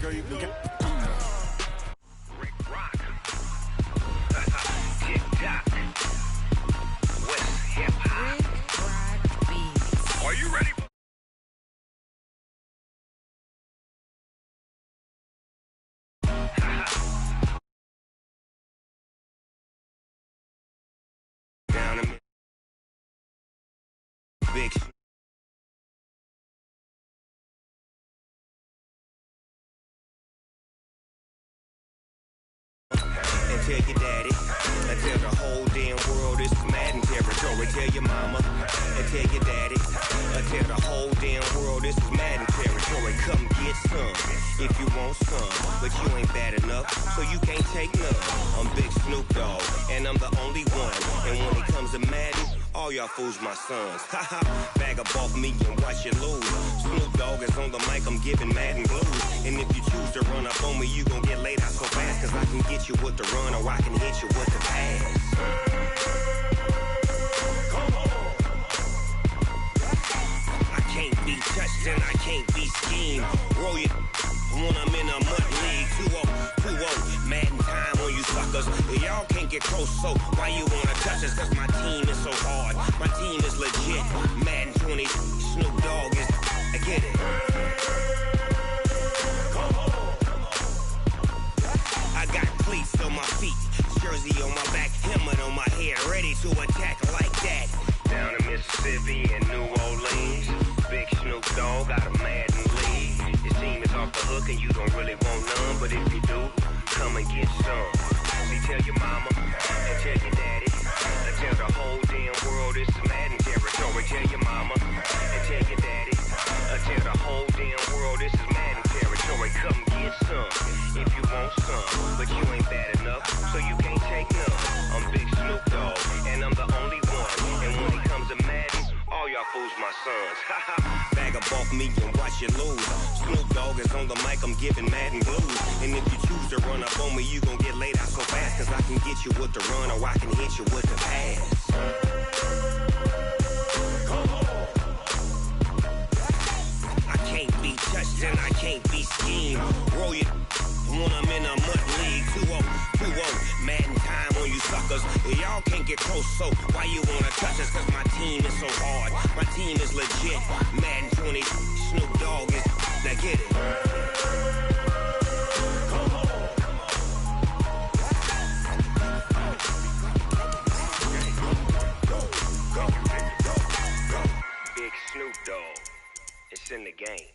girl, you can get. Are you ready? Down in big. And tell your daddy, and tell the whole damn world this is Madden territory. Tell your mama, and tell your daddy, and tell the whole damn world this is Madden territory. Come get some, if you want some, but you ain't bad enough, so you can't take none. I'm Big Snoop Dogg, and I'm the only one. And when it comes to Madden, all y'all fools my sons. Haha, bag up off me and watch you lose. Snoop Dogg is on the mic, I'm giving Madden blues. And if you choose to run up on me, you gon' get laid out so fast, cause I can get you with the run or I can hit you with the pass. I can't be touched and I can't be schemed. Roll you when I'm in a mud league. 2-0, Madden time on you suckers. Y'all can't get close, so why you wanna touch us? Cause my team is so hard. My team is legit. Madden 20, Snoop Dogg is. I get it. I got cleats on my feet, jersey on my back, helmet on my head, ready to attack like that. Down in Mississippi and New Orleans, Big Snoop Dogg got a Madden league. Your team is off the hook and you don't really want none, but if you do, come and get some. See, tell your mama and tell your daddy, and tell the whole damn world this is Madden territory. Tell your mama and tell your daddy, and tell the whole damn world this is Madden territory. Come get some if you want some, but you ain't bad enough, so you can't take none. I'm Big Snoop Dogg, and I'm the only one. And when it comes to Madden, all y'all fools my sons. Bag up off me and watch you lose. Snoop Dogg is on the mic, I'm giving Madden blues. And if you choose to run up on me, you gon' get laid out so fast, cause I can get you with the run or I can hit you with the pass. I can't be touched and I can't be schemed. Roll you when I'm in a mud league. 2-0, Madden time on you suckers. Y'all can't get close, so why you wanna touch us? Cause my team is so hard. My team is legit. Madden 20, Snoop Dogg is. Now get it. Big Snoop Dogg. It's in the game.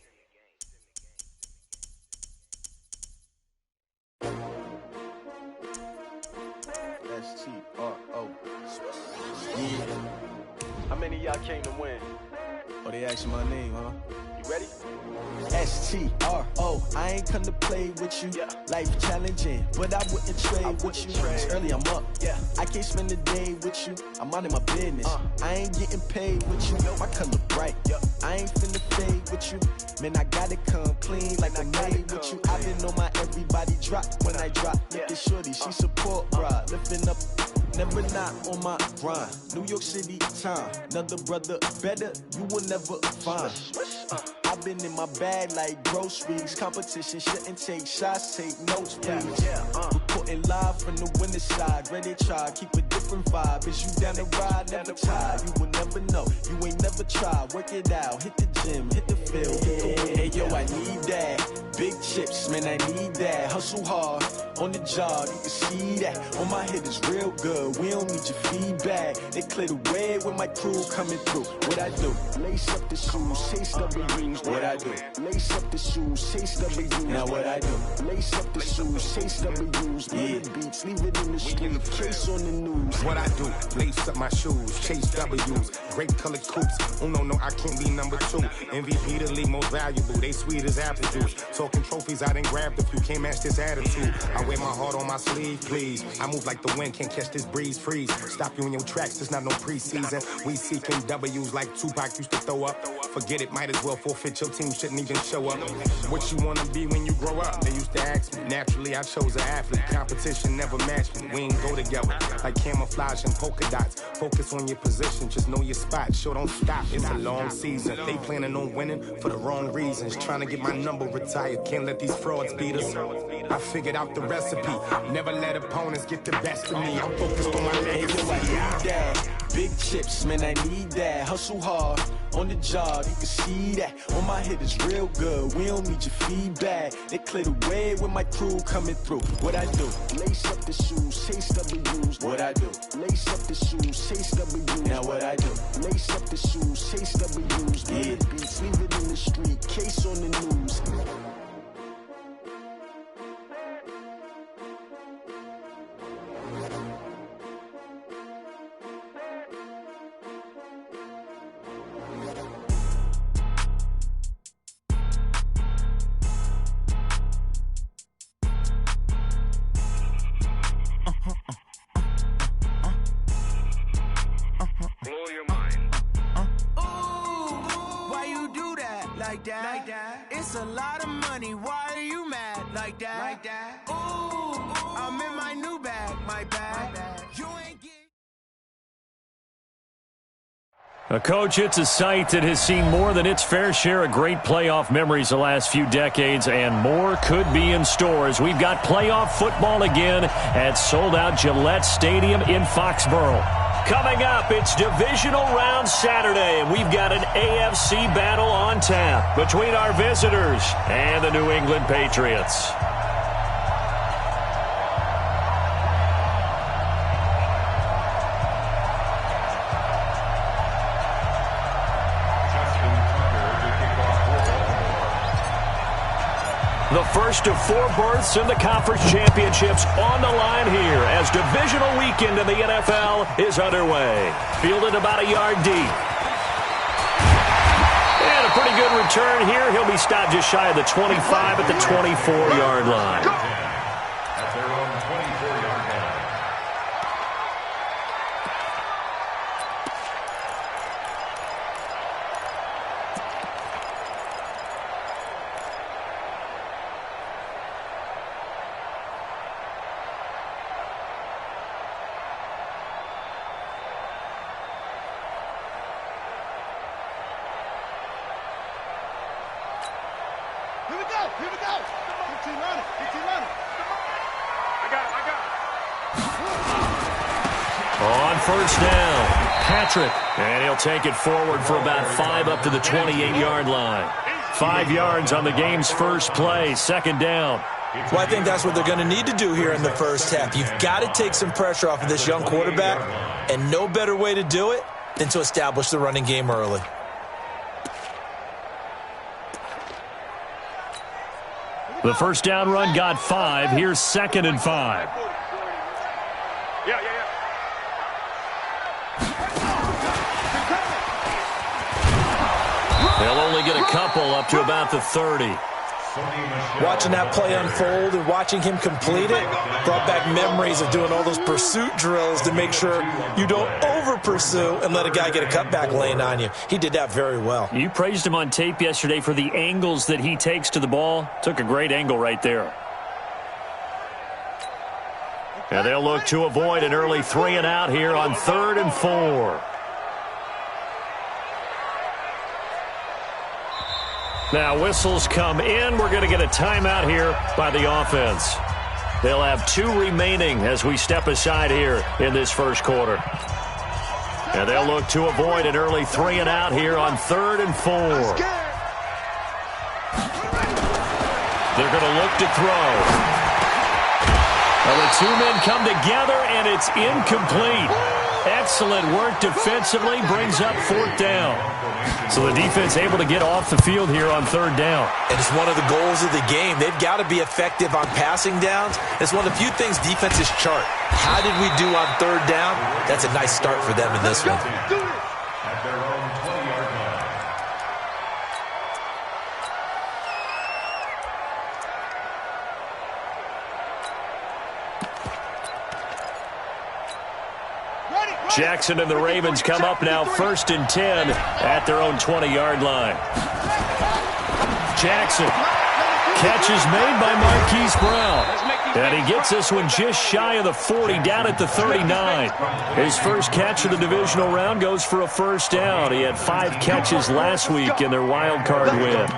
S-T-R-O. Yeah. How many of y'all came to win? Oh, they asked my name, huh? You ready? S-T-R-O. I ain't come to play with you. Yeah. Life challenging, but I wouldn't trade with you. It's early, I'm up. Yeah. I can't spend the day with you. I'm out in my business. I ain't getting paid with you. My color bright. I ain't finna fade with you. Man, I gotta come clean like I made with you. I've been on my everybody drop when I drop. Look at shorty, she support, bruh. Lifting up, never not on my grind. New York City time, another brother better, you will never find. I've been in my bag like groceries. Competition shouldn't take shots, take notes, please. Reporting live from the winter side. Ready to try, keep a different vibe. Is you down the ride, never tired. You will never know, you ain't never tried. Work it out, hit the gym, hit the field, hit the wind. Hey yo, I need that. Big chips, man, I need that. Hustle hard, on the job, you can see that. On my head is real good, we don't need your feedback. They clear the way with my crew coming through. What I do? Lace up the shoes, chase W's. What I do? Lace up the shoes, chase W's. Now what I do? Lace up the shoes, chase W's. Yeah. Beats, leave it in the street, case on the news. What I do? Lace up my shoes, chase W's. Great colored coops. Oh no, I can't be number 2. MVP the league most valuable. They sweet as apple juice. Talking trophies, I done grabbed a few. Can't match this attitude. I wear my heart on my sleeve, please. I move like the wind, can't catch this breeze. Freeze. Stop you in your tracks, there's not no preseason. We seeking W's like Tupac used to throw up. Forget it, might as well forfeit. Your team shouldn't even show up. What you wanna be when you grow up? They used to ask me. Naturally, I chose an athlete. Competition never matched me. We ain't go together like camouflage and polka dots. Focus on your position, just know your spot. Sure, don't stop. It's a long season. They planning on winning for the wrong reasons. Trying to get my number retired. quiet, can't let these frauds beat us. I figured out the recipe, never let opponents get the best of me. I'm focused on my legacy. I need that. Big chips, man, I need that. Hustle hard on the job, you can see that. On my head is real good, we don't need your feedback. They clear the way with my crew coming through. What I do? Lace up the shoes, chase W's. What I do? Lace up the shoes, chase W's. Now what I do? Lace up the shoes, chase W's. Yeah. The beats, leave it in the street, case on the news. It's a lot of money, why are you mad like that? Ooh, I'm in my new bag, my bag. You ain't get... A coach, it's a site that has seen more than its fair share of great playoff memories the last few decades, and more could be in store as we've got playoff football again at sold-out Gillette Stadium in Foxborough. Coming up, it's divisional round Saturday, and we've got an AFC battle on tap between our visitors and the New England Patriots. The first of 4 berths in the conference championships on the line here as divisional weekend in the NFL is underway. Fielded about a yard deep. And a pretty good return here. He'll be stopped just shy of the 25 at the 24-yard line. At their own 24-yard line. Here we go. 15 running. I got it. On first down, Patrick. And he'll take it forward for about 5 up to the 28-yard line. 5 yards on the game's first play, second down. Well, I think that's what they're going to need to do here in the first half. You've got to take some pressure off of this young quarterback, and no better way to do it than to establish the running game early. The first down run got 5. Here's 2nd and 5. They'll only get a couple up to about the 30. Watching that play unfold and watching him complete it brought back memories of doing all those pursuit drills to make sure you don't over-pursue and let a guy get a cutback lane on you. He did that very well. You praised him on tape yesterday for the angles that he takes to the ball. Took a great angle right there. And they'll look to avoid an early 3 and out here on 3rd and 4. Now whistles come in. We're going to get a timeout here by the offense. They'll have 2 remaining as we step aside here in this first quarter. And they'll look to avoid an early 3 and out here on 3rd and 4. They're going to look to throw. Well, the 2 men come together, and it's incomplete. Excellent work defensively, brings up 4th down. So the defense able to get off the field here on 3rd down. And it's one of the goals of the game. They've got to be effective on passing downs. It's one of the few things defenses chart. How did we do on 3rd down? That's a nice start for them in this one. At their own 20-yard line. Jackson and the Ravens come up now 1st and 10 at their own 20-yard line. Jackson. Catch is made by Marquise Brown. And he gets this one just shy of the 40, down at the 39. His first catch of the divisional round goes for a first down. He had 5 catches last week in their wild card win.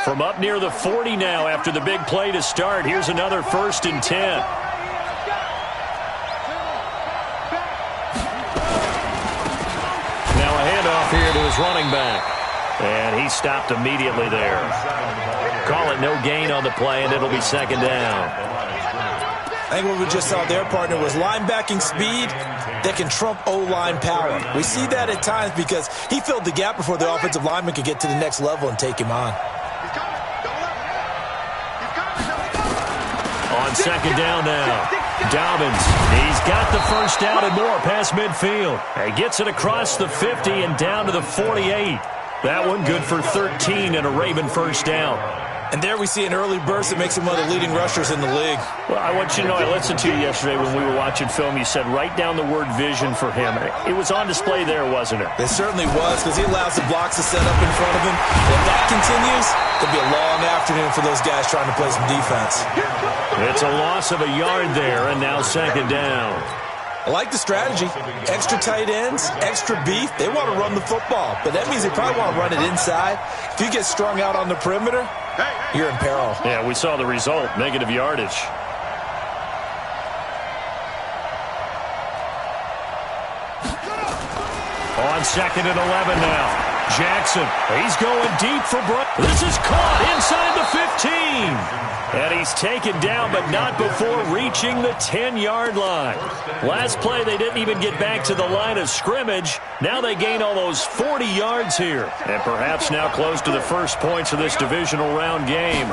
From up near the 40 now after the big play to start. Here's another 1st and 10. Now a handoff here to his running back. And he stopped immediately there. Call it no gain on the play, and it'll be 2nd down. I think what we just saw there, partner, was linebacking speed that can trump O-line power. We see that at times because he filled the gap before the offensive lineman could get to the next level and take him on. On 2nd down now, Dobbins. He's got the 1st down and more past midfield. He gets it across the 50 and down to the 48. That one good for 13 and a Raven 1st down. And there we see an early burst that makes him one of the leading rushers in the league. Well, I want you to know, I listened to you yesterday when we were watching film. You said write down the word vision for him. It was on display there, wasn't it? It certainly was, because he allows the blocks to set up in front of him. If that continues, it'll be a long afternoon for those guys trying to play some defense. It's a loss of a yard there, and now 2nd down. I like the strategy. Extra tight ends, extra beef. They want to run the football, but that means they probably want to run it inside. If you get strung out on the perimeter, you're in peril. Yeah, we saw the result, negative yardage. On 2nd and 11 now. Jackson, he's going deep for Brown. This is caught inside the 15. And he's taken down, but not before reaching the 10-yard line. Last play, they didn't even get back to the line of scrimmage. Now they gain almost 40 yards here. And perhaps now close to the first points of this divisional round game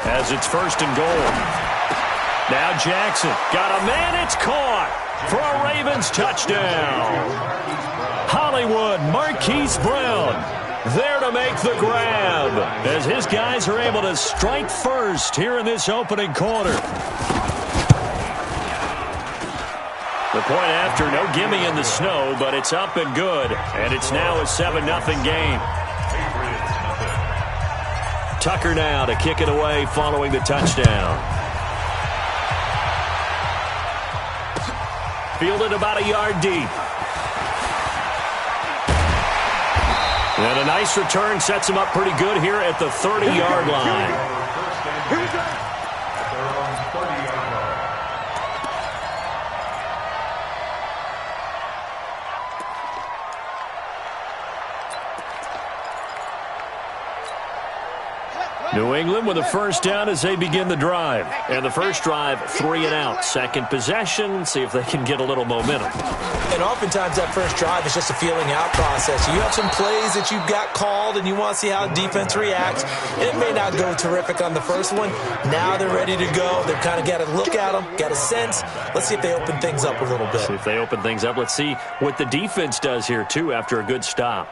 as it's 1st and goal. Now Jackson got a man. It's caught for a Ravens touchdown. Hollywood, Marquise Brown there to make the grab as his guys are able to strike first here in this opening quarter. The point after, no gimme in the snow, but it's up and good, and it's now a 7-0 game. Tucker now to kick it away following the touchdown. Fielded about a yard deep. And a nice return sets him up pretty good here at the 30-yard line. Here we go. At their own 30-yard line. New England with a 1st down as they begin the drive. And the first drive, 3 and out. Second possession, see if they can get a little momentum. And oftentimes that first drive is just a feeling out process. You have some plays that you've got called and you want to see how defense reacts. It may not go terrific on the first one. Now they're ready to go. They've kind of got to look at them, got a sense. Let's see if they open things up a little bit. See if they open things up. Let's see what the defense does here, too, after a good stop.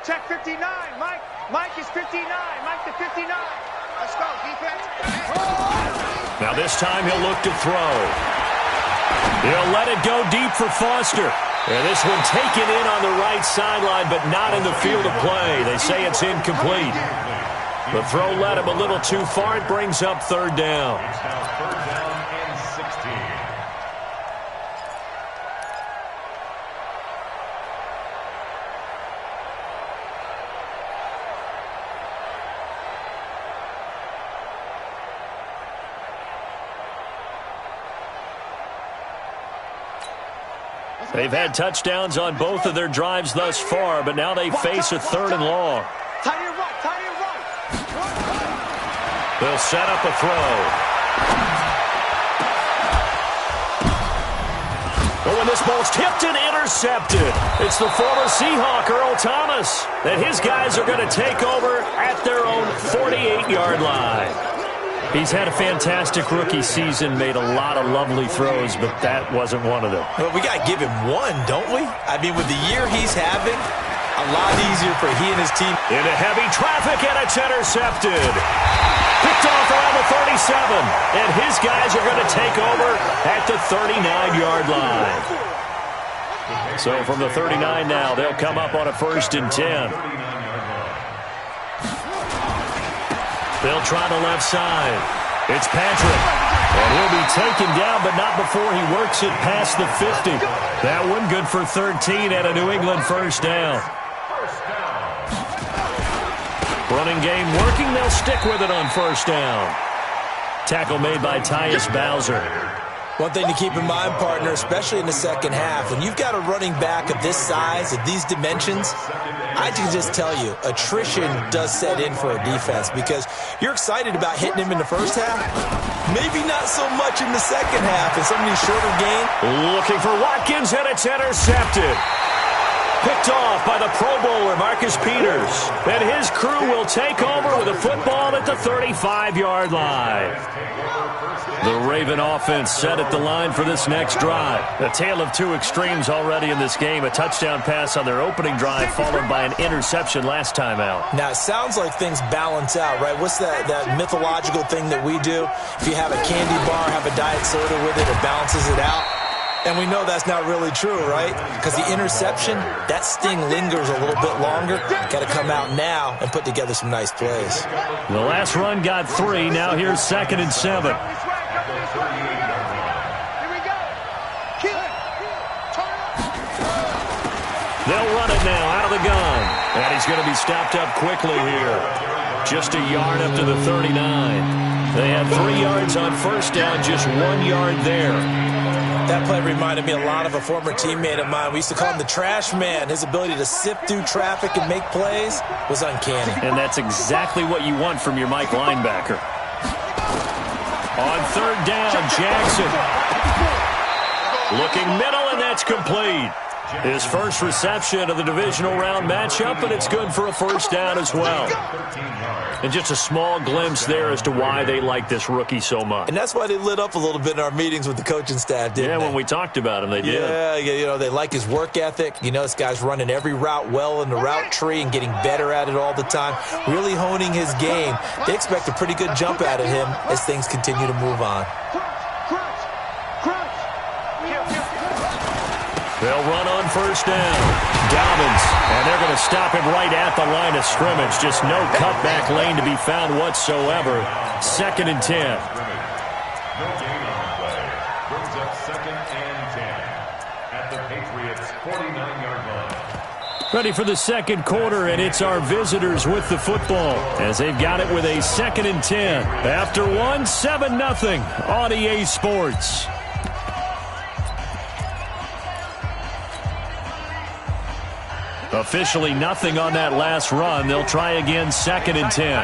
Check 59, Mike. Mike is 59. Mike to 59. Let's go, defense. Now this time he'll look to throw. He'll let it go deep for Foster. And this one taken in on the right sideline, but not in the field of play. They say it's incomplete. The throw led him a little too far. It brings up 3rd down. It's now 3rd down and 16. They've had touchdowns on both of their drives thus far, but now they face a 3rd and long. Tie your right, tie your right. They'll set up a throw. Oh, and this ball's tipped and intercepted. It's the former Seahawk, Earl Thomas, that his guys are going to take over at their own 48-yard line. He's had a fantastic rookie season, made a lot of lovely throws, but that wasn't one of them. Well, we got to give him one, don't we? I mean, with the year he's having, a lot easier for he and his team. Into heavy traffic, and it's intercepted. Picked off around the 37, and his guys are going to take over at the 39-yard line. So from the 39 now, they'll come up on a 1st and 10. They'll try the left side. It's Patrick. And he'll be taken down, but not before he works it past the 50. That one good for 13 and a New England first down. Running game working. They'll stick with it on first down. Tackle made by Tyus Bowser. One thing to keep in mind, partner, especially in the second half, when you've got a running back of this size, of these dimensions, I can just tell you, attrition does set in for a defense because you're excited about hitting him in the first half. Maybe not so much in the second half in some of these shorter games. Looking for Watkins, and it's intercepted. Picked off by the Pro Bowler, Marcus Peters. And his crew will take over with a football at the 35-yard line. The Raven offense set at the line for this next drive. A tale of two extremes already in this game. A touchdown pass on their opening drive, followed by an interception last time out. Now, it sounds like things balance out, right? What's that mythological thing that we do? If you have a candy bar, have a diet soda with it, it balances it out. And we know that's not really true, right? Because the interception, that sting lingers a little bit longer. Got to come out now and put together some nice plays. The last run got 3. Now here's 2nd and 7. They'll run it now out of the gun. And he's going to be stopped up quickly here. Just a yard up to the 39. They had 3 yards on first down, just 1 yard there. That play reminded me a lot of a former teammate of mine. We used to call him the trash man. His ability to sift through traffic and make plays was uncanny. And that's exactly what you want from your Mike linebacker. On 3rd down, Jackson. Looking middle, and that's complete. His first reception of the divisional round matchup, but it's good for a first down as well. And just a small glimpse there as to why they like this rookie so much. And that's why they lit up a little bit in our meetings with the coaching staff, didn't they? Yeah, when we talked about him, they did. Yeah, you know, they like his work ethic. You know, this guy's running every route well in the route tree and getting better at it all the time, really honing his game. They expect a pretty good jump out of him as things continue to move on. They'll run on first down. Dobbins, and they're going to stop him right at the line of scrimmage. Just no cutback lane to be found whatsoever. 2nd and 10. No gain on the play. Brings up 2nd and 10 at the Patriots' 49-yard line. Ready for the second quarter, and it's our visitors with the football as they've got it with a 2nd and 10. After 7-0 on EA Sports. Officially nothing on that last run. They'll try again, 2nd and 10.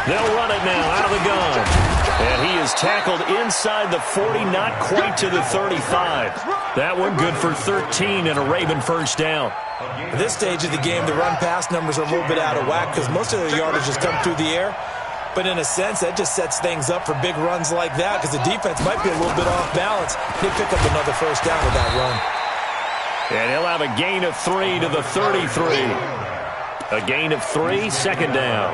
They'll run it now out of the gun. And he is tackled inside the 40, not quite to the 35. That one good for 13 and a Raven first down. At this stage of the game, the run-pass numbers are a little bit out of whack because most of the yardage has come through the air. But in a sense, that just sets things up for big runs like that because the defense might be a little bit off balance. They pick up another first down with that run. And he'll have a gain of 3 to the 33. A gain of 3, 2nd down.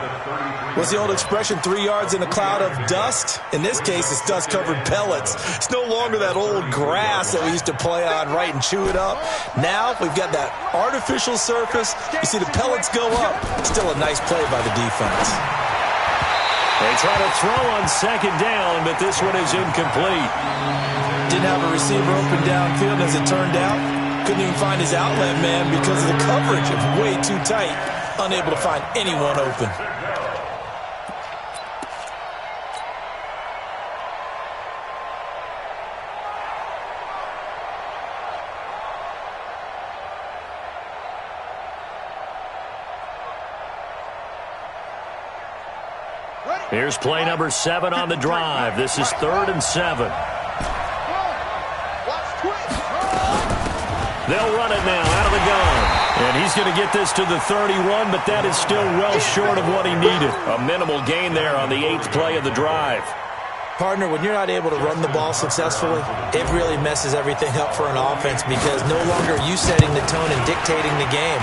What's the old expression, 3 yards in a cloud of dust? In this case, it's dust-covered pellets. It's no longer that old grass that we used to play on, right, and chew it up. Now we've got that artificial surface. You see the pellets go up. Still a nice play by the defense. They try to throw on 2nd down, but this one is incomplete. Didn't have a receiver open downfield, as it turned out. Couldn't even find his outlet man because of the coverage. It was way too tight. Unable to find anyone open. Here's play number 7 on the drive. This is 3rd and 7. They'll run it now out of the gun. And he's going to get this to the 31, but that is still well short of what he needed. A minimal gain there on the 8th play of the drive. Partner, when you're not able to run the ball successfully, it really messes everything up for an offense because no longer are you setting the tone and dictating the game.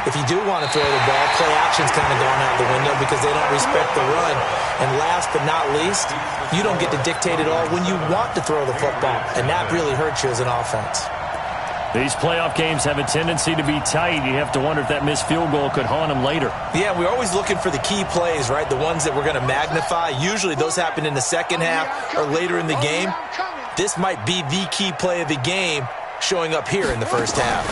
If you do want to throw the ball, play action's kind of gone out the window because they don't respect the run. And last but not least, you don't get to dictate it all when you want to throw the football. And that really hurts you as an offense. These playoff games have a tendency to be tight. You have to wonder if that missed field goal could haunt them later. Yeah, we're always looking for the key plays, right? The ones that we're going to magnify. Usually those happen in the second half or later in the game. This might be the key play of the game showing up here in the first half.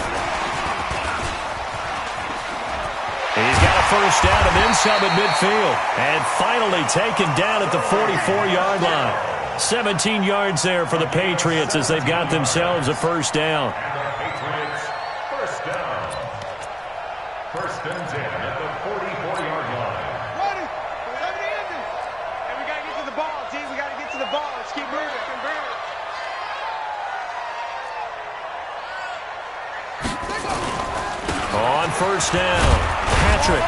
He's got a first down and then some at midfield. And finally taken down at the 44-yard line. 17 yards there for the Patriots as they've got themselves a first down. Patriots, first down. First and 10 at the 44-yard line. Ready? And we got to get to the ball, T. We got to get to the ball. Let's keep moving. On first down, Patrick.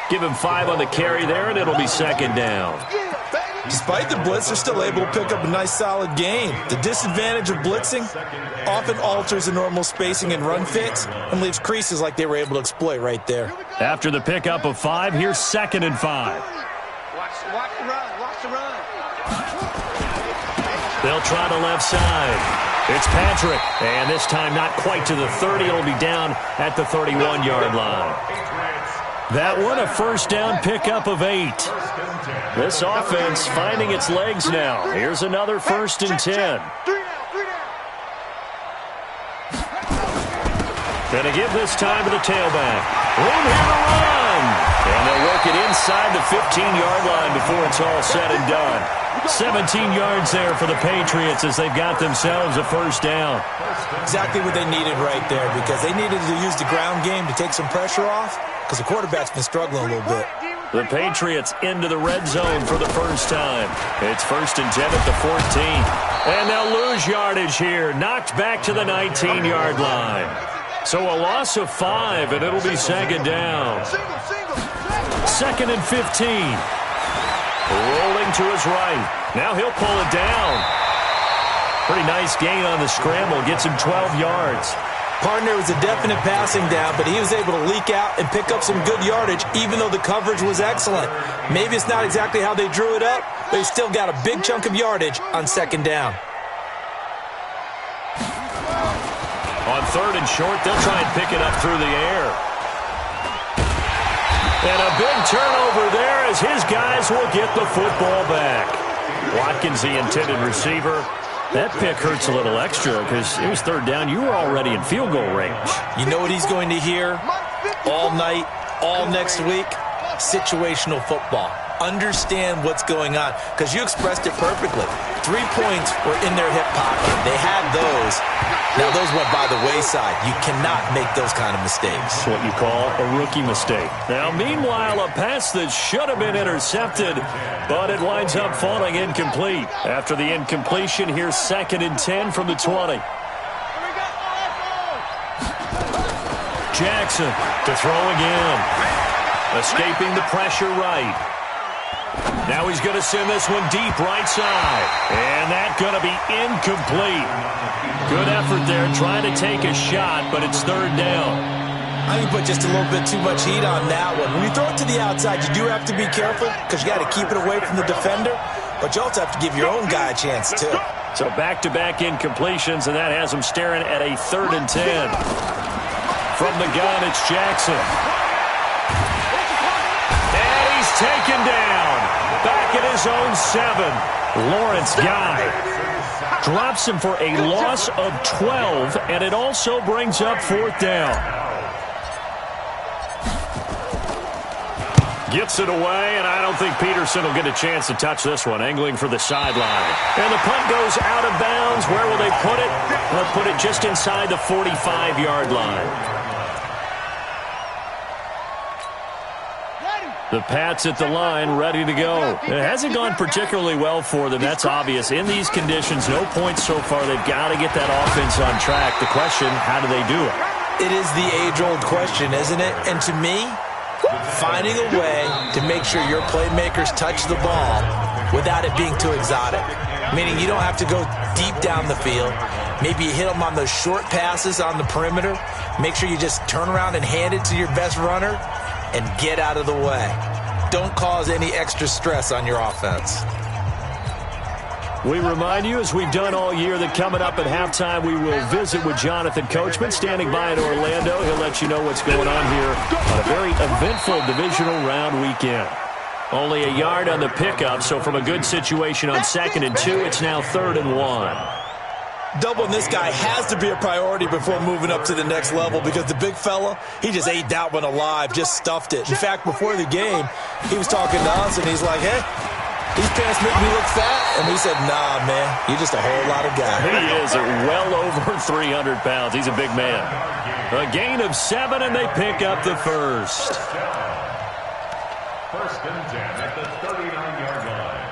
Give him 5 on the carry there, and it'll be second down. Despite the blitz, they're still able to pick up a nice, solid gain. The disadvantage of blitzing often alters the normal spacing and run fits and leaves creases like they were able to exploit right there. After the pickup of 5, here's second and 5. Watch the run. Watch the run. They'll try the left side. It's Patrick, and this time not quite to the 30. It'll be down at the 31-yard line. That one, a first down pickup of 8. This offense finding its legs now. Here's another first and 10. Gonna give this time to the tailback. Room here to run. And they'll work it inside the 15-yard line before it's all said and done. 17 yards there for the Patriots as they've got themselves a first down. Exactly what they needed right there, because they needed to use the ground game to take some pressure off, because the quarterback's been struggling a little bit. The Patriots into the red zone for the first time. It's first and 10 at the 14. And they'll lose yardage here. Knocked back to the 19-yard line. So a loss of 5, and it'll be second down. Second and 15. Rolling to his right. Now he'll pull it down. Pretty nice gain on the scramble. Gets him 12 yards. Partner was a definite passing down, but he was able to leak out and pick up some good yardage, even though the coverage was excellent. Maybe it's not exactly how they drew it up, but he still got a big chunk of yardage on second down. On third and short, they'll try and pick it up through the air. And a big turnover there as his guys will get the football back. Watkins, the intended receiver. That pick hurts a little extra because it was third down. You were already in field goal range. You know what he's going to hear all night, all next week? Situational football. Understand what's going on, because you expressed it perfectly. 3 points were in their hip pocket. They had those. Now those went by the wayside. You cannot make those kind of mistakes. What you call a rookie mistake. Now, meanwhile, a pass that should have been intercepted, but it winds up falling incomplete. After the incompletion, here's second and 10 from the 20. Jackson to throw again. Escaping the pressure right. Now he's going to send this one deep right side. And that's going to be incomplete. Good effort there trying to take a shot, but it's third down. I think put just a little bit too much heat on that one. When you throw it to the outside, you do have to be careful because you got to keep it away from the defender, but you also have to give your own guy a chance too. So back-to-back incompletions, and that has him staring at a third and 10. From the gun, it's Jackson. And he's taken down. Back at his own 7. Lawrence Guy drops him for a loss of 12, and it also brings up fourth down. Gets it away, and I don't think Peterson will get a chance to touch this one. Angling for the sideline. And the punt goes out of bounds. Where will they put it? They'll put it just inside the 45-yard line. The Pats at the line, ready to go. It hasn't gone particularly well for them. That's obvious. In these conditions, no points so far. They've got to get that offense on track. The question, how do they do it? It is the age-old question, isn't it? And to me, finding a way to make sure your playmakers touch the ball without it being too exotic. Meaning you don't have to go deep down the field. Maybe you hit them on those short passes on the perimeter. Make sure you just turn around and hand it to your best runner and get out of the way. Don't cause any extra stress on your offense. We remind you, as we've done all year, that coming up at halftime, we will visit with Jonathan Coachman, standing by in Orlando. He'll let you know what's going on here on a very eventful divisional round weekend. Only a yard on the pickup, so from a good situation on 2nd and 2, it's now 3rd and 1. Doubling this guy has to be a priority before moving up to the next level, because the big fella, he just ate that one alive, just stuffed it. In fact, before the game, he was talking to us, and he's like, hey, these pants make me look fat. And we said, nah, man, you're just a whole lot of guy. He is well over 300 pounds. He's a big man. A gain of 7, and they pick up the first. 1st and 10 at the 39-yard line.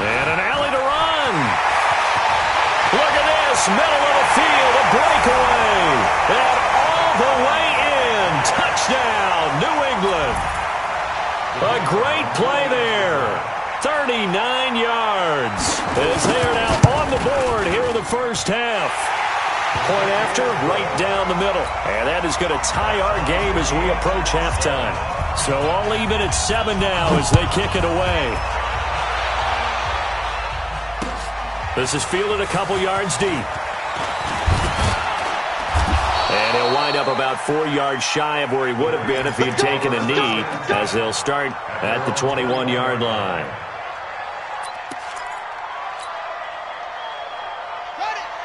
And an alley to run. Look at this, middle of the field, a breakaway. And all the way in. Touchdown, New England. A great play there. 39 yards. As they are now on the board here in the first half. Point after, right down the middle. And that is going to tie our game as we approach halftime. So all even at 7 now as they kick it away. This is fielded a couple yards deep. And he'll wind up about 4 yards shy of where he would have been if he had taken a knee, as they'll start at the 21-yard line.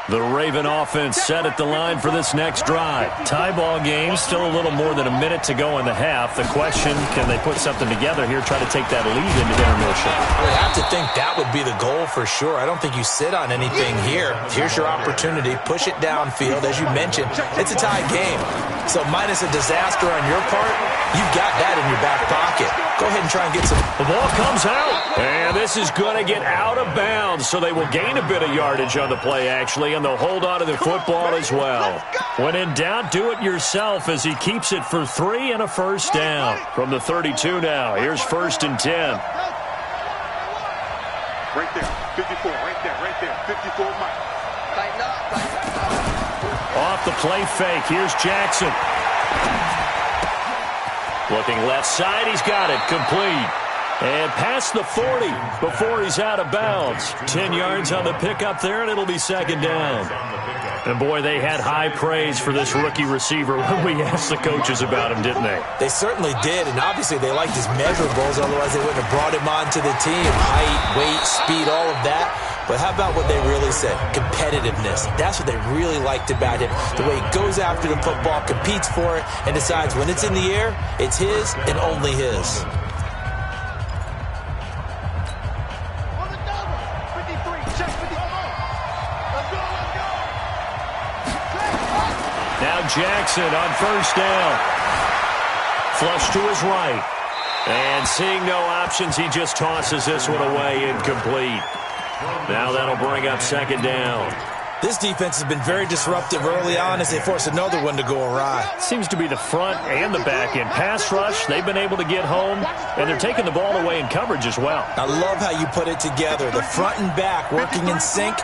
The Raven offense set at the line for this next drive. Tie ball game, still a little more than a minute to go in the half. The question, can they put something together here, try to take that lead into intermission? I have to think that would be the goal for sure. I don't think you sit on anything here. Here's your opportunity. Push it downfield. As you mentioned, it's a tie game. So minus a disaster on your part, you've got that in your back pocket. Go ahead and try and get some. The ball comes out, and this is going to get out of bounds, so they will gain a bit of yardage on the play, actually, and they'll hold on to the football as well. When in doubt, do it yourself as he keeps it for 3 and a first down. From the 32 now, here's 1st and 10. Right there, 54, right there, 54, Mike. Off the play fake, here's Jackson. Looking left side, he's got it, complete. And past the 40 before he's out of bounds. 10 yards on the pickup there, and it'll be 2nd down. And boy, they had high praise for this rookie receiver when we asked the coaches about him, didn't they? They certainly did, and obviously they liked his measurables, otherwise they wouldn't have brought him onto the team. Height, weight, speed, all of that. But how about what they really said? Competitiveness. That's what they really liked about him. The way he goes after the football, competes for it, and decides when it's in the air, it's his and only his. Now Jackson on 1st down. Flush to his right. And seeing no options, he just tosses this one away, incomplete. Now that'll bring up 2nd down. This defense has been very disruptive early on as they force another one to go awry. Seems to be the front and the back end. Pass rush, they've been able to get home, and they're taking the ball away in coverage as well. I love how you put it together. The front and back working in sync,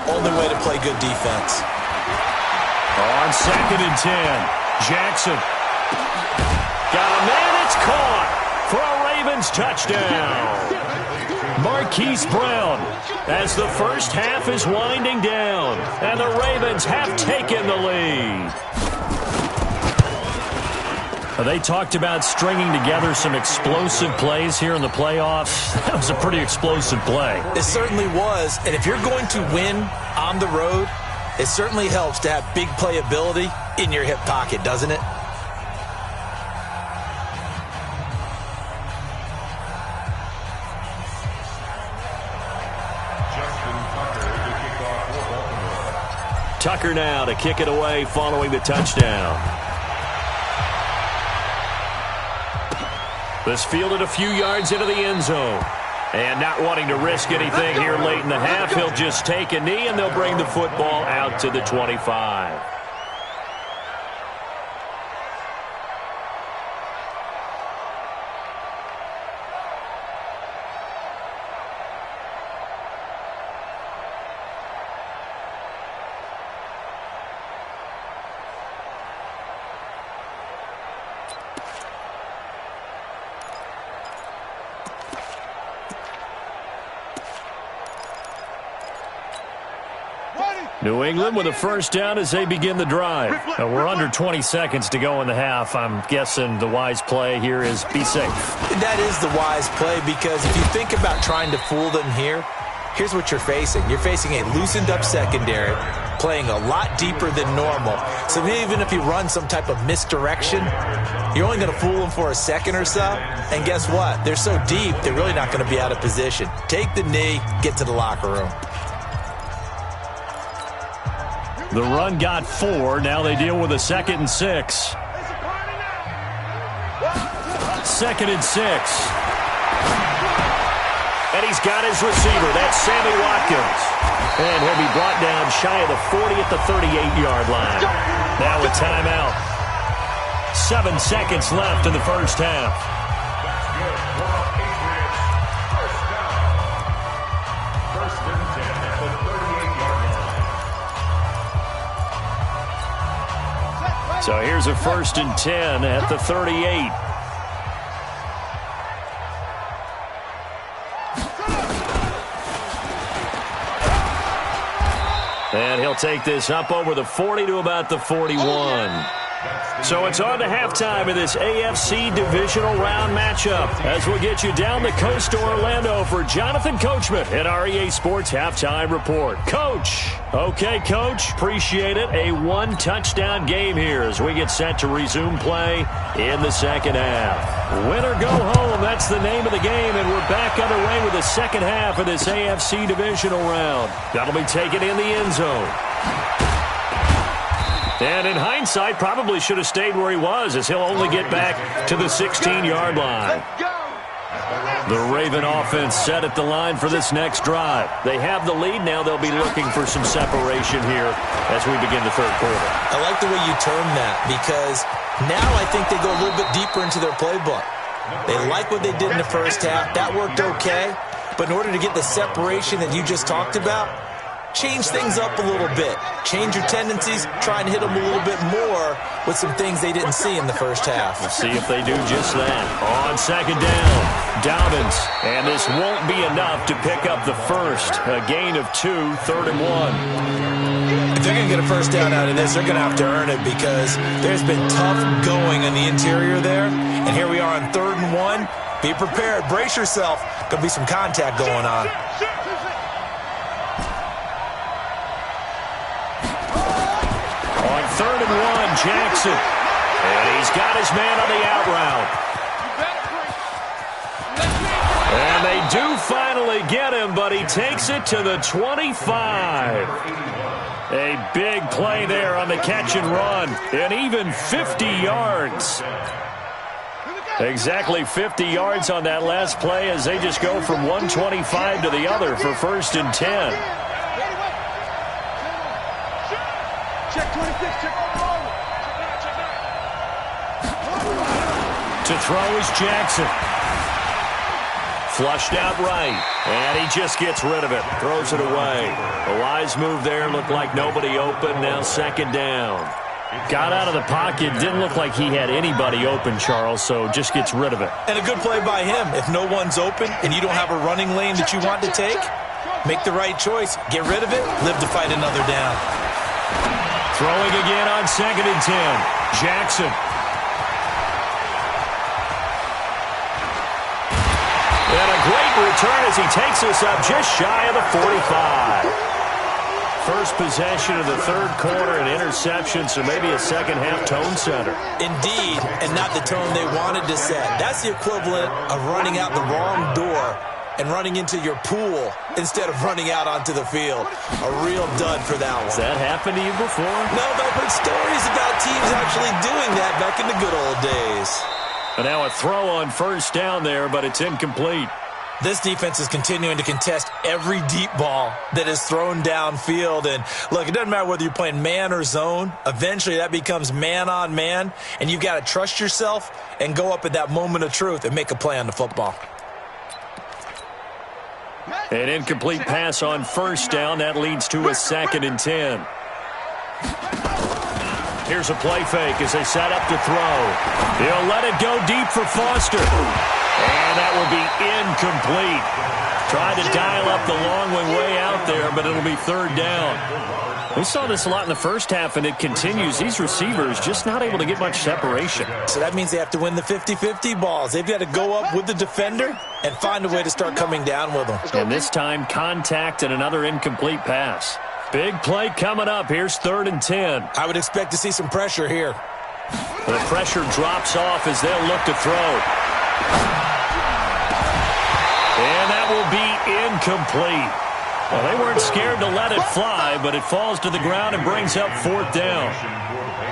only way to play good defense. On 2nd and 10, Jackson. Got a man, it's caught for a Ravens touchdown. Marquise Brown, as the first half is winding down, and the Ravens have taken the lead. They talked about stringing together some explosive plays here in the playoffs. That was a pretty explosive play. It certainly was, and if you're going to win on the road, it certainly helps to have big playability in your hip pocket, doesn't it? Tucker now to kick it away following the touchdown. This fielded a few yards into the end zone. And not wanting to risk anything here late in the half, he'll just take a knee and they'll bring the football out to the 25. New England with a first down as they begin the drive. We're under 20 seconds to go in the half. I'm guessing the wise play here is be safe. That is the wise play, because if you think about trying to fool them here, here's what you're facing. You're facing a loosened up secondary, playing a lot deeper than normal. So even if you run some type of misdirection, you're only going to fool them for a second or so. And guess what? They're so deep, they're really not going to be out of position. Take the knee, get to the locker room. The run got 4. Now they deal with a 2nd and 6. 2nd and 6. And he's got his receiver. That's Sammy Watkins. And he'll be brought down shy of the 40 at the 38-yard line. Now a timeout. 7 seconds left in the first half. First and 10 at the 38-yard line. So here's a 1st and 10 at the 38. And he'll take this up over the 40 to about the 41. So it's on to halftime of this AFC divisional round matchup as we'll get you down the coast to Orlando for Jonathan Coachman in our EA Sports Halftime Report. Coach. Okay, Coach. Appreciate it. A 1-touchdown game here as we get set to resume play in the second half. Win or go home, that's the name of the game, and we're back underway with the second half of this AFC divisional round. That'll be taken in the end zone. And in hindsight, probably should have stayed where he was, as he'll only get back to the 16-yard line. The Raven offense set at the line for this next drive. They have the lead. Now they'll be looking for some separation here as we begin the third quarter. I like the way you term that, because now I think they go a little bit deeper into their playbook. They like what they did in the first half. That worked okay. But in order to get the separation that you just talked about, change things up a little bit. Change your tendencies. Try and hit them a little bit more with some things they didn't see in the first half. We'll see if they do just that. On second down, Dobbins. And this won't be enough to pick up the first. A gain of 2, 3rd and 1. If they're going to get a first down out of this, they're going to have to earn it, because there's been tough going in the interior there. And here we are on 3rd and 1. Be prepared. Brace yourself. Going to be some contact going on. On 3rd and 1, Jackson. And he's got his man on the out route. And they do finally get him, but he takes it to the 25. A big play there on the catch and run. And even 50 yards. Exactly 50 yards on that last play as they just go from 125 to the other for 1st and 10. Check 26, check over. To throw is Jackson. Flushed out right. And he just gets rid of it. Throws it away. A wise move there. Looked like nobody open. Now 2nd down. Got out of the pocket. Didn't look like he had anybody open, Charles, so just gets rid of it. And a good play by him. If no one's open and you don't have a running lane that you want to take, make the right choice. Get rid of it. Live to fight another down. Throwing again on 2nd and 10. Jackson. And a great return as he takes us up just shy of the 45. First possession of the third quarter, an interception, so maybe a second-half tone setter. Indeed, and not the tone they wanted to set. That's the equivalent of running out the wrong door and running into your pool instead of running out onto the field. A real dud for that one. Has that happened to you before? No, but I've heard stories about teams actually doing that back in the good old days. And now a throw on 1st down there, but it's incomplete. This defense is continuing to contest every deep ball that is thrown downfield. And, look, it doesn't matter whether you're playing man or zone. Eventually that becomes man-on-man, and you've got to trust yourself and go up at that moment of truth and make a play on the football. An incomplete pass on 1st down. That leads to a 2nd and 10. Here's a play fake as they set up to throw. He'll let it go deep for Foster. And that will be incomplete. Tried to dial up the long one way out there, but it'll be 3rd down. We saw this a lot in the first half, and it continues. These receivers just not able to get much separation. So that means they have to win the 50-50 balls. They've got to go up with the defender and find a way to start coming down with them. And this time, contact and another incomplete pass. Big play coming up. Here's 3rd and 10. I would expect to see some pressure here. The pressure drops off as they'll look to throw. And that will be incomplete. Well, they weren't scared to let it fly, but it falls to the ground and brings up 4th down.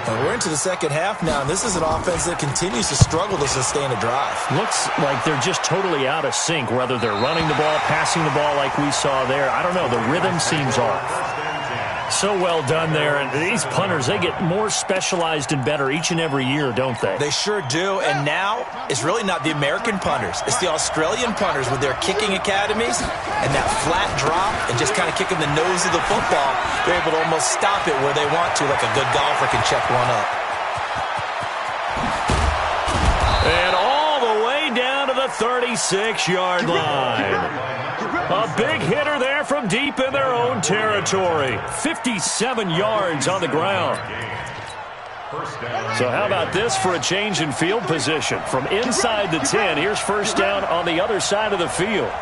And we're into the second half now, and this is an offense that continues to struggle to sustain a drive. Looks like they're just totally out of sync, whether they're running the ball, passing the ball like we saw there. I don't know. The rhythm seems off. So well done there. And these punters, they get more specialized and better each and every year, don't they? They sure do. And now it's really not the American punters. It's the Australian punters with their kicking academies and that flat drop and just kind of kicking the nose of the football. They're able to almost stop it where they want to, like a good golfer can check one up. And all the way down to the 36-yard line. A big hitter there from deep in their own territory. 57 yards on the ground. So how about this for a change in field position? From inside the 10, here's 1st down on the other side of the field.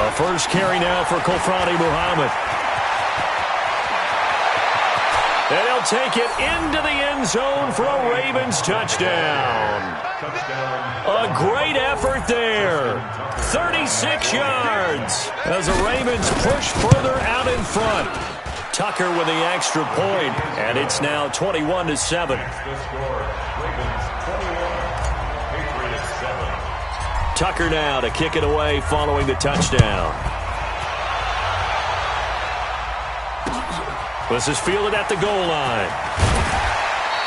A first carry now for Kofrani Muhammad. And he'll take it into the end zone for a Ravens touchdown. A great effort there. 36 yards as the Ravens push further out in front. Tucker with the extra point, and it's now 21-7. Tucker now to kick it away following the touchdown. This is fielded at the goal line.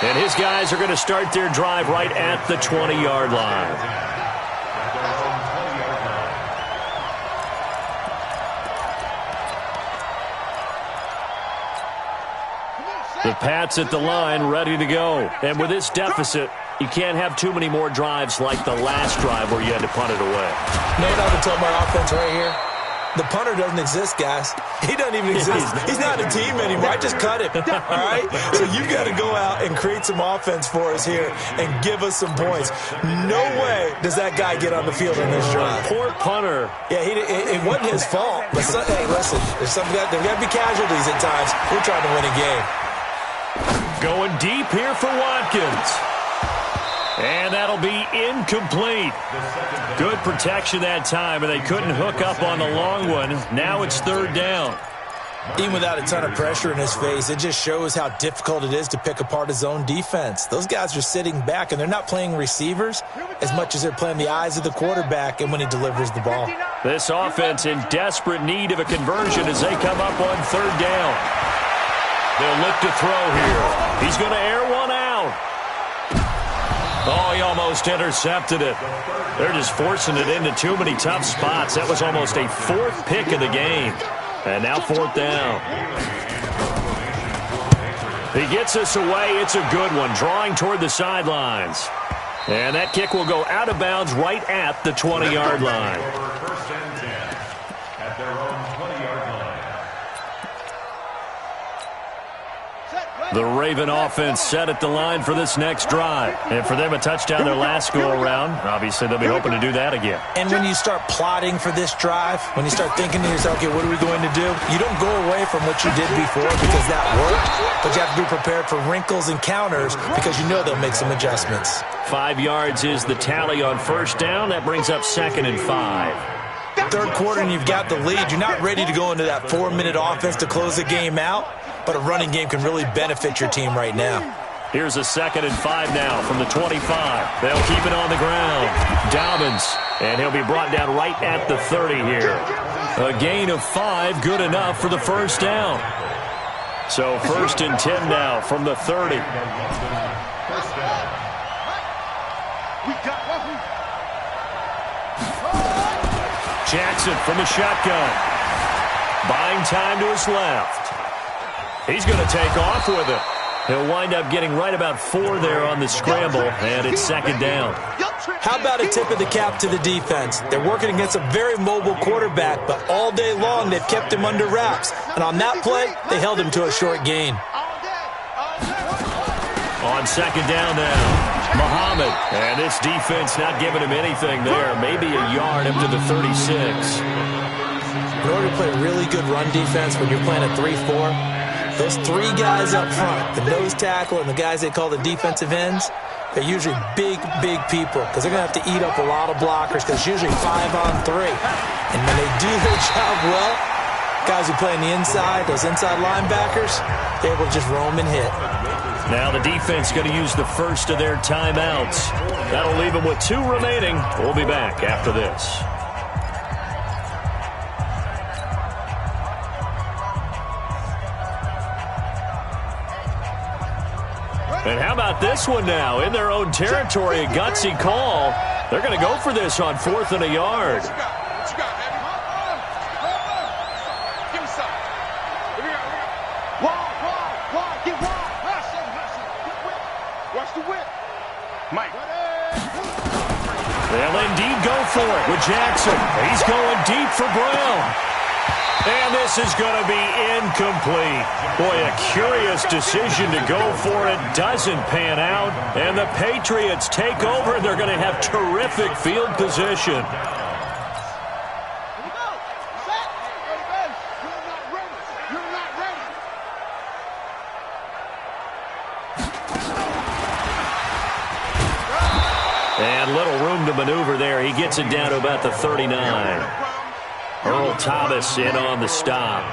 And his guys are going to start their drive right at the 20-yard line. The Pats at the line ready to go. And with this deficit, you can't have too many more drives like the last drive where you had to punt it away. No doubt to tell my offense right here. The punter doesn't exist, guys. He doesn't even exist. He's not a team anymore. I just cut him, all right? So you've got to go out and create some offense for us here and give us some points. No way does that guy get on the field in this drive. Poor punter. Yeah, it wasn't his fault. But hey, listen, there's got to be casualties at times. We're trying to win a game. Going deep here for Watkins. And that'll be incomplete. Good protection that time, and they couldn't hook up on the long one. Now it's 3rd down. Even without a ton of pressure in his face, it just shows how difficult it is to pick apart his own defense. Those guys are sitting back, and they're not playing receivers as much as they're playing the eyes of the quarterback and when he delivers the ball. This offense in desperate need of a conversion as they come up on 3rd down. They'll look to throw here. He's going to air one out. Oh, he almost intercepted it. They're just forcing it into too many tough spots. That was almost a 4th pick of the game. And now 4th down. He gets us away. It's a good one, drawing toward the sidelines. And that kick will go out of bounds right at the 20-yard line. First and 10 at their own 20-yard line. The Raven offense set at the line for this next drive. And for them, a touchdown their last go-around. Obviously, they'll be hoping to do that again. And when you start plotting for this drive, when you start thinking to yourself, okay, what are we going to do? You don't go away from what you did before because that worked, but you have to be prepared for wrinkles and counters because you know they'll make some adjustments. 5 yards is the tally on 1st down. That brings up 2nd and 5. 3rd quarter and you've got the lead. You're not ready to go into that 4-minute offense to close the game out, but a running game can really benefit your team right now. Here's a 2nd and 5 now from the 25. They'll keep it on the ground. Dobbins, and he'll be brought down right at the 30 here. A gain of 5, good enough for the 1st down. So 1st and 10 now from the 30. Jackson from the shotgun. Buying time to his left. He's going to take off with it. He'll wind up getting right about 4 there on the scramble, and it's second down. How about a tip of the cap to the defense? They're working against a very mobile quarterback, but all day long they've kept him under wraps. And on that play, they held him to a short gain. On second down now, Muhammad. And this defense not giving him anything there. Maybe a yard up to the 36. In order to play a really good run defense when you're playing a 3-4, those 3 guys up front, the nose tackle and the guys they call the defensive ends, they're usually big, big people because they're going to have to eat up a lot of blockers because it's usually 5 on 3. And when they do their job well, guys who play on the inside, those inside linebackers, they're able to just roam and hit. Now the defense going to use the first of their timeouts. That'll leave them with 2 remaining. We'll be back after this. And how about this one now? In their own territory, a gutsy call. They're going to go for this on 4th and a yard. What you got, baby? Give me some. Wide. Get wide. Watch the whip. Mike. They'll indeed go for it with Jackson. He's going deep for Brown. And this is going to be incomplete. Boy, a curious decision to go for it. Doesn't pan out. And the Patriots take over. They're going to have terrific field position. And little room to maneuver there. He gets it down to about the 39. Earl Thomas in on the stop.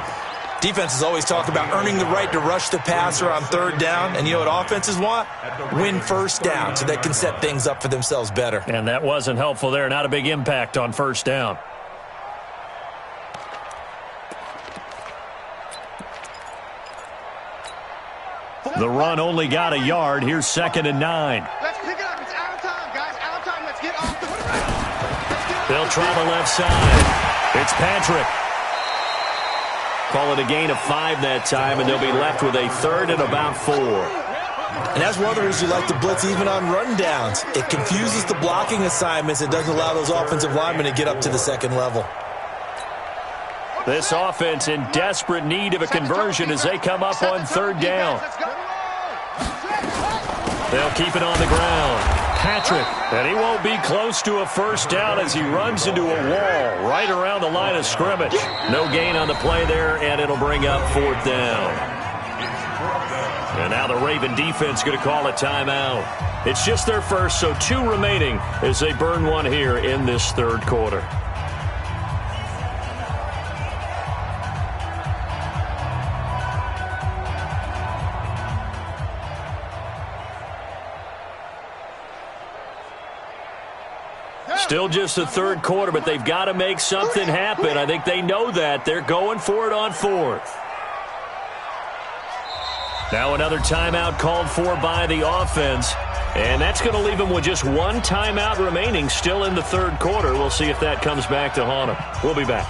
Defenses always talk about earning the right to rush the passer on 3rd down. And you know what offenses want? Win 1st down so they can set things up for themselves better. And that wasn't helpful there. Not a big impact on 1st down. The run only got a yard. Here's 2nd and 9. Let's pick it up. It's out of time, guys. Out of time. Let's get off the field. They'll try the left side. It's Patrick. Call it a gain of 5 that time, and they'll be left with a 3rd and about 4. And that's one of the reasons you like to blitz even on rundowns. It confuses the blocking assignments. It doesn't allow those offensive linemen to get up to the 2nd level. This offense in desperate need of a conversion as they come up on 3rd down. They'll keep it on the ground. Patrick, and he won't be close to a 1st down as he runs into a wall right around the line of scrimmage. No gain on the play there, and it'll bring up 4th down. And now the Raven defense going to call a timeout. It's just their first, so 2 remaining as they burn one here in this 3rd quarter. Still just the 3rd quarter, but they've got to make something happen. I think they know that. They're going for it on 4th. Now another timeout called for by the offense. And that's going to leave them with just 1 timeout remaining still in the 3rd quarter. We'll see if that comes back to haunt them. We'll be back.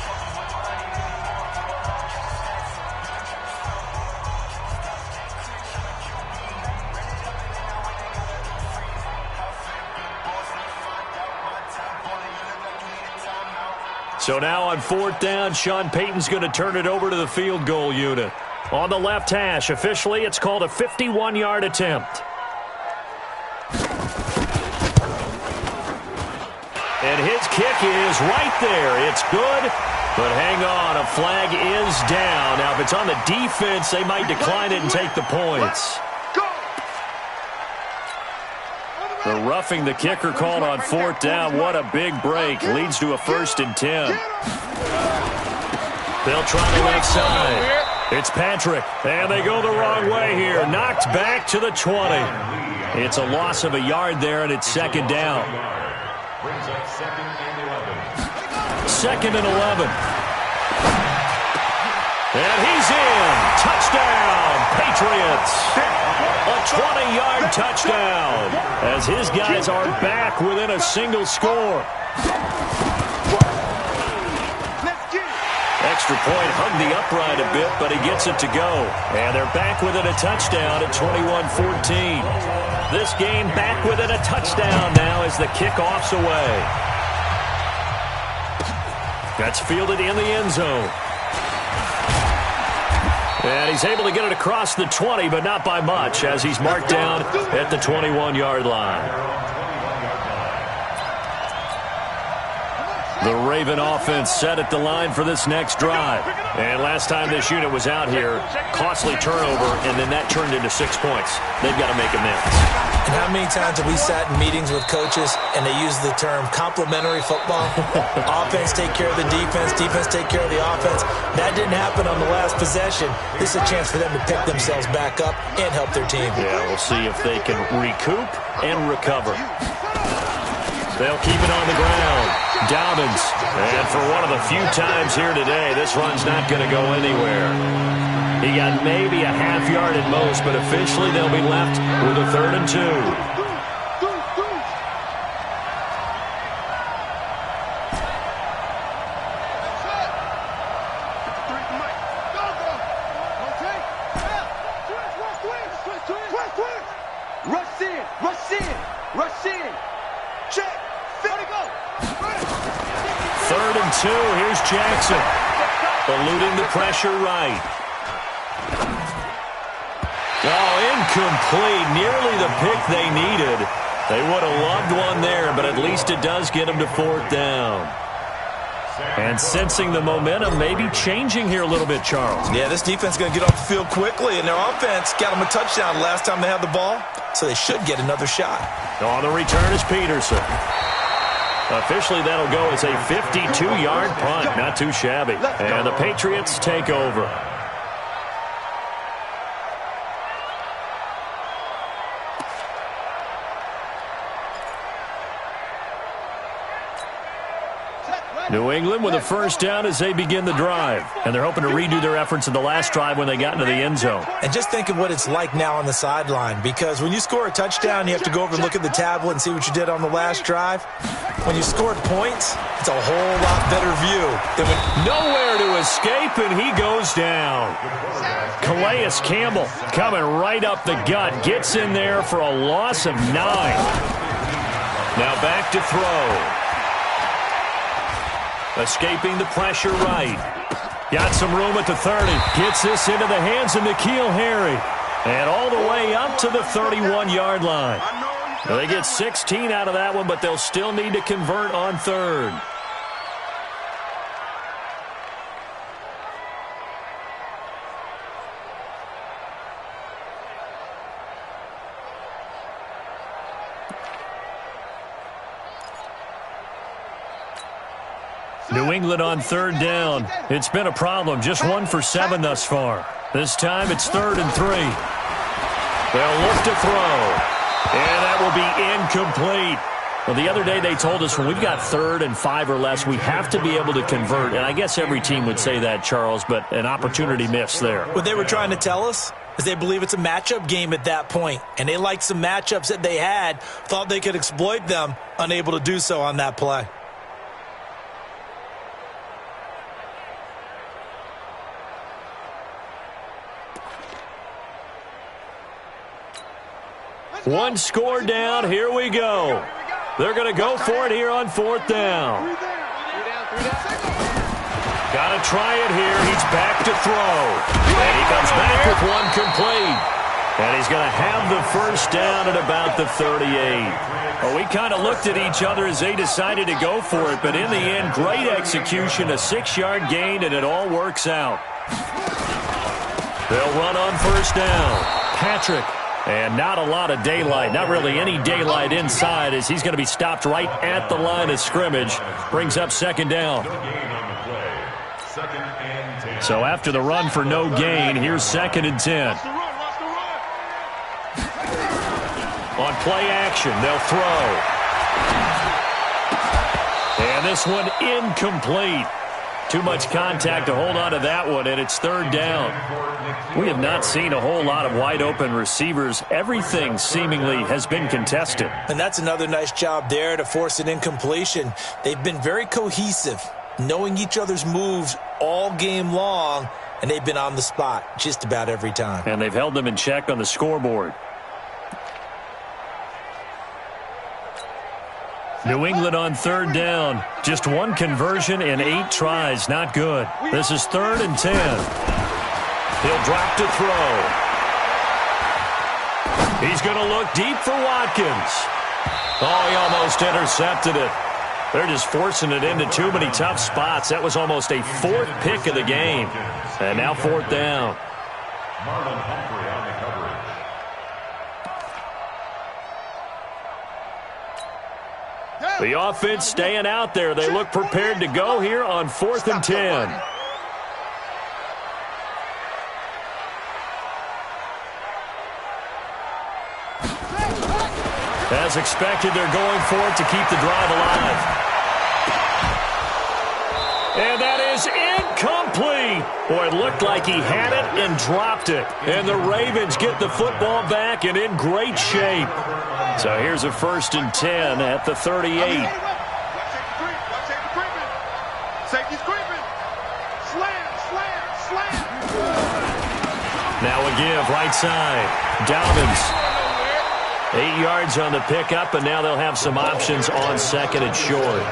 So now on 4th down, Sean Payton's going to turn it over to the field goal unit. On the left hash, officially, it's called a 51-yard attempt. And his kick is right there. It's good, but hang on, a flag is down. Now, if it's on the defense, they might decline it and take the points. The roughing the kicker called on 4th down. What a big break. Leads to a 1st and 10. They'll try the left side. It's Patrick. And they go the wrong way here. Knocked back to the 20. It's a loss of a yard there, and it's 2nd down. Brings up 2nd and 11. 2nd and 11. And he's in. Touchdown, Patriots. A 20-yard touchdown as his guys are back within a single score. extra point hugged the upright a bit, but he gets it to go. And they're back within a touchdown at 21-14. This game back within a touchdown now as the kickoff's away. That's fielded in the end zone. And he's able to get it across the 20, but not by much, as he's marked down at the 21-yard line. The Raven offense set at the line for this next drive. And last time this unit was out here, costly turnover, and then that turned into 6 points. They've got to make amends. And how many times have we sat in meetings with coaches and they use the term complementary football? Offense take care of the defense, defense take care of the offense. That didn't happen on the last possession. This is a chance for them to pick themselves back up and help their team. Yeah, we'll see if they can recoup and recover. They'll keep it on the ground. Dobbins. And for one of the few times here today, this run's not going to go anywhere. He got maybe a half yard at most, but officially they'll be left with a 3rd and 2. Here's Jackson, eluding the pressure right. Oh, incomplete. Nearly the pick they needed. They would have loved one there, but at least it does get them to 4th down. And sensing the momentum maybe changing here a little bit, Charles. Yeah, this defense is going to get off the field quickly, and their offense got them a touchdown last time they had the ball, so they should get another shot. On the return is Peterson. Officially, that'll go as a 52-yard punt. Not too shabby. And the Patriots take over. New England with a 1st down as they begin the drive. And they're hoping to redo their efforts in the last drive when they got into the end zone. And just think of what it's like now on the sideline, because when you score a touchdown, you have to go over and look at the tablet and see what you did on the last drive. When you scored points, it's a whole lot better view than when... Nowhere to escape, and he goes down. Calais Campbell coming right up the gut. Gets in there for a loss of 9. Now back to throw. Escaping the pressure right. Got some room at the 30. Gets this into the hands of N'Keal Harry. And all the way up to the 31-yard line. Now they get 16 out of that one, but they'll still need to convert on 3rd. New England on 3rd down. It's been a problem. Just 1 for 7 thus far. This time it's 3rd and 3. They'll look to throw. And that will be incomplete. Well, the other day they told us when we've got 3rd and 5 or less, we have to be able to convert. And I guess every team would say that, Charles, but an opportunity missed there. What they were trying to tell us is they believe it's a matchup game at that point. And they liked some matchups that they had, thought they could exploit them, unable to do so on that play. One score down. Here we go. They're going to go for it here on 4th down. Got to try it here. He's back to throw. And he comes back with one complete. And he's going to have the 1st down at about the 38. Well, we kind of looked at each other as they decided to go for it. But in the end, great execution, a 6-yard gain, and it all works out. They'll run on 1st down. Patrick. And not a lot of daylight, not really any daylight inside, as he's going to be stopped right at the line of scrimmage. Brings up 2nd down. So after the run for no gain, here's 2nd and 10. On play action, they'll throw. And this one incomplete. Too much contact to hold on to that one, and it's 3rd down. We have not seen a whole lot of wide-open receivers. Everything seemingly has been contested. And that's another nice job there to force an incompletion. They've been very cohesive. knowing each other's moves all game long, and they've been on the spot just about every time. And they've held them in check on the scoreboard. New England on third down. Just one conversion in 8 tries. Not good. This is 3rd and 10. He'll drop to throw. He's going to look deep for Watkins. Oh, he almost intercepted it. They're just forcing it into too many tough spots. That was almost a 4th pick of the game. And now 4th down. Marlon Humphrey on the coverage. The offense staying out there. They look prepared to go here on 4th and 10. As expected, they're going for it to keep the drive alive. And that is incomplete. Boy, it looked like he had it and dropped it. And the Ravens get the football back and in great shape. So here's a 1st and 10 at the 38. Safety's creeping. Slam. Now a give, right side. Dobbins. 8 yards on the pickup, and now they'll have some options on 2nd and short.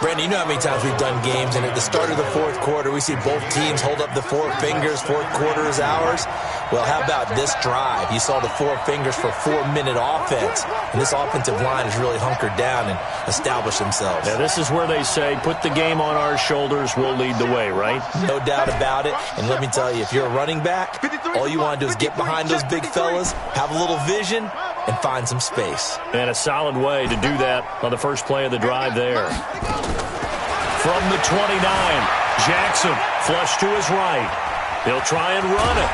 Brandon, you know how many times we've done games, and at the start of the 4th quarter, we see both teams hold up the 4 fingers, 4th quarter is ours. Well, how about this drive? You saw the 4 fingers for 4-minute offense, and this offensive line has really hunkered down and established themselves. Now, this is where they say, put the game on our shoulders, we'll lead the way, right? No doubt about it, and let me tell you, if you're a running back, all you want to do is get behind those big fellas, have a little vision, and find some space. And a solid way to do that on the first play of the drive there. From the 29, Jackson flush to his right. He'll try and run it.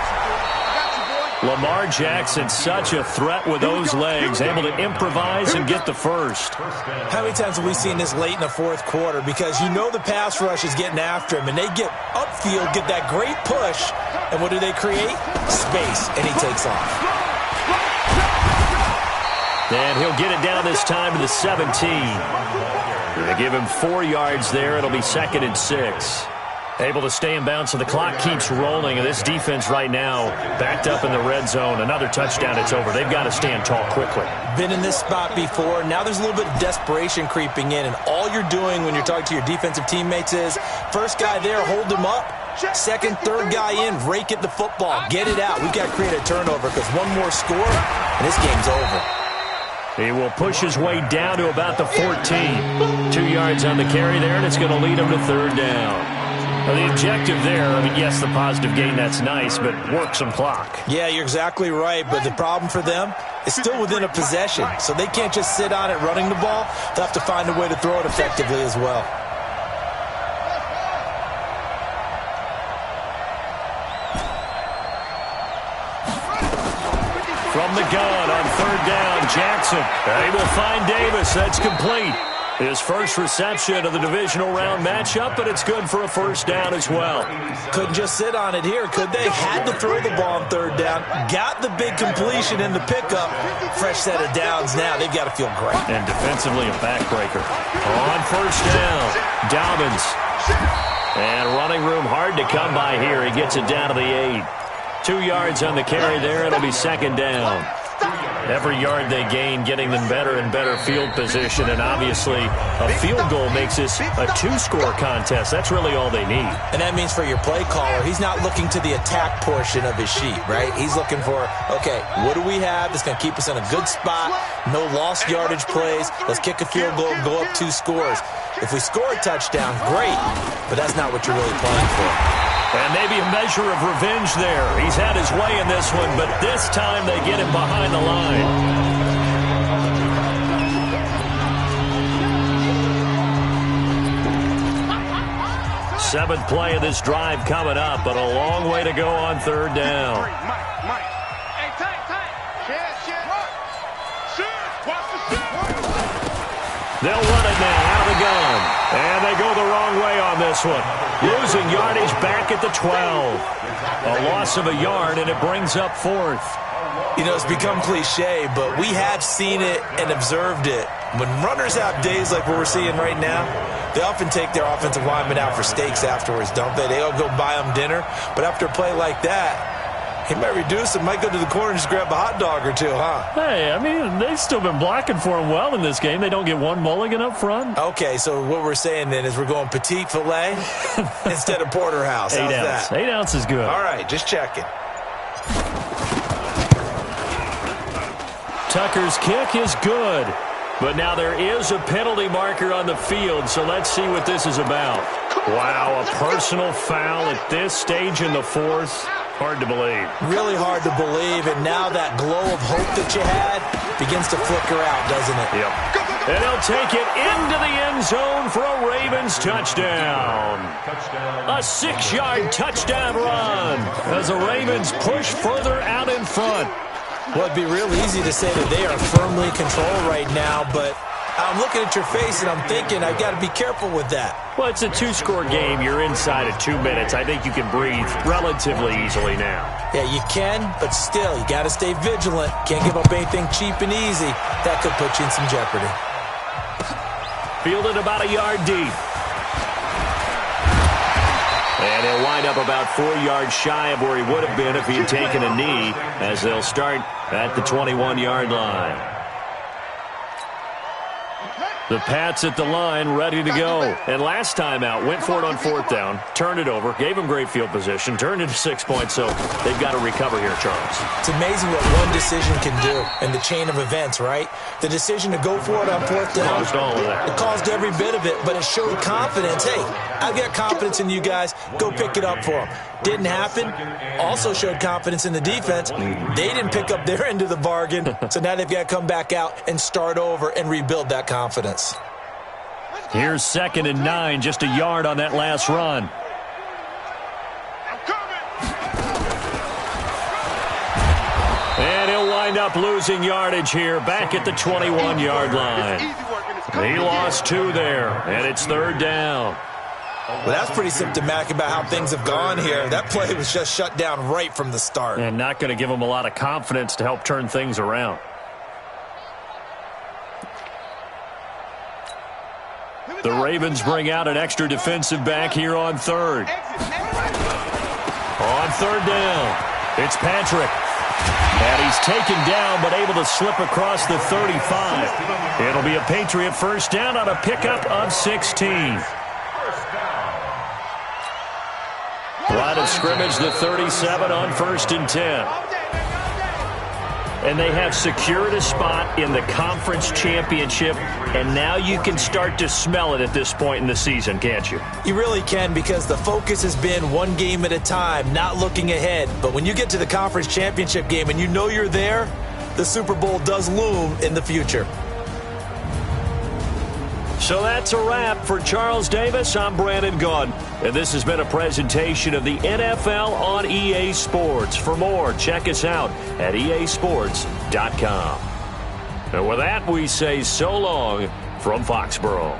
Lamar Jackson, such a threat with those legs, able to improvise and get the first. How many times have we seen this late in the 4th quarter? Because you know the pass rush is getting after him, and they get upfield, get that great push, and what do they create? Space, and he takes off. And he'll get it down this time to the 17. They give him 4 yards there. It'll be 2nd and 6. Able to stay in bounds, so the clock keeps rolling. And this defense right now backed up in the red zone. Another touchdown, it's over. They've got to stand tall quickly. Been in this spot before. Now there's a little bit of desperation creeping in. And all you're doing when you're talking to your defensive teammates is, first guy there, hold him up. 2nd, 3rd guy in, rake at the football. Get it out. We've got to create a turnover because one more score, and this game's over. He will push his way down to about the 14. 2 yards on the carry there, and it's going to lead him to 3rd down. Well, the objective there, I mean, yes, the positive gain, that's nice, but work some clock. Yeah, you're exactly right, but the problem for them is still within a possession, so they can't just sit on it running the ball. They'll have to find a way to throw it effectively as well. From the gun on 3rd down, Jackson. They will find Davis. That's complete. His first reception of the divisional round matchup, but it's good for a 1st down as well. Couldn't just sit on it here, could they? Had to throw the ball on 3rd down. Got the big completion in the pickup. Fresh set of downs now. They've got to feel great. And defensively a backbreaker. On 1st down, Dobbins. And running room hard to come by here. He gets it down to the 8. 2 yards on the carry there. It'll be 2nd down. Every yard they gain, getting them better and better field position. And obviously, a field goal makes this a 2-score contest. That's really all they need. And that means for your play caller, he's not looking to the attack portion of his sheet, right? He's looking for, okay, what do we have that's going to keep us in a good spot? No lost yardage plays. Let's kick a field goal and go up 2 scores. If we score a touchdown, great. But that's not what you're really playing for. And maybe a measure of revenge there. He's had his way in this one, but this time they get him behind the line. 7th play of this drive coming up, but a long way to go on 3rd down. Mike. Hey, tight. Shit. Watch the shit. They'll run it now out of the gun. And they go the wrong way on this one. Losing yardage back at the 12. A loss of a yard, and it brings up 4th. You know, it's become cliche, but we have seen it and observed it. When runners have days like what we're seeing right now, they often take their offensive linemen out for steaks afterwards, don't they? They all go buy them dinner. But after a play like that, he might reduce it, might go to the corner and just grab a hot dog or two, huh? Hey, I mean, they've still been blocking for him well in this game. They don't get one mulligan up front. Okay, so what we're saying then is we're going petite filet instead of porterhouse. How's that? 8 ounce is good. All right, just checking. Tucker's kick is good. But now there is a penalty marker on the field, so let's see what this is about. Wow, a personal foul at this stage in the fourth. Hard to believe. Really hard to believe, and now that glow of hope that you had begins to flicker out, doesn't it? Yep. And he'll take it into the end zone for a Ravens touchdown. A 6-yard touchdown run as the Ravens push further out in front. Well, it'd be real easy to say that they are firmly in control right now, but I'm looking at your face and I'm thinking I've got to be careful with that. Well, it's a 2-score game. You're inside of 2 minutes. I think you can breathe relatively easily now. Yeah, you can, but still, you got to stay vigilant. Can't give up anything cheap and easy. That could put you in some jeopardy. Fielded about a yard deep. And he'll wind up about 4 yards shy of where he would have been if he had taken a knee, as they'll start at the 21-yard line. The Pats at the line, ready to go. And last time out, went for it on 4th down, turned it over, gave them great field position, turned it to 6 points, so they've got to recover here, Charles. It's amazing what one decision can do in the chain of events, right? The decision to go for it on 4th down. Caused all of that. It caused every bit of it, but it showed confidence. Hey, I've got confidence in you guys. Go pick it up for them. Didn't happen. Also showed confidence in the defense. They didn't pick up their end of the bargain, so now they've got to come back out and start over and rebuild that confidence. Here's 2nd and 9, just a yard on that last run. And he'll wind up losing yardage here, back at the 21-yard line. He lost 2 there, and it's 3rd down. Well, that's pretty symptomatic about how things have gone here. That play was just shut down right from the start. And not going to give him a lot of confidence to help turn things around. The Ravens bring out an extra defensive back here on 3rd. On 3rd down, it's Patrick. And he's taken down, but able to slip across the 35. It'll be a Patriot first down on a pickup of 16. Line of scrimmage, the 37 on 1st and 10. And they have secured a spot in the conference championship, and now you can start to smell it at this point in the season, can't you? You really can, because the focus has been one game at a time, not looking ahead. But when you get to the conference championship game and you know you're there, the Super Bowl does loom in the future. So that's a wrap for Charles Davis. I'm Brandon Gunn, and this has been a presentation of the NFL on EA Sports. For more, check us out at easports.com. And with that, we say so long from Foxborough.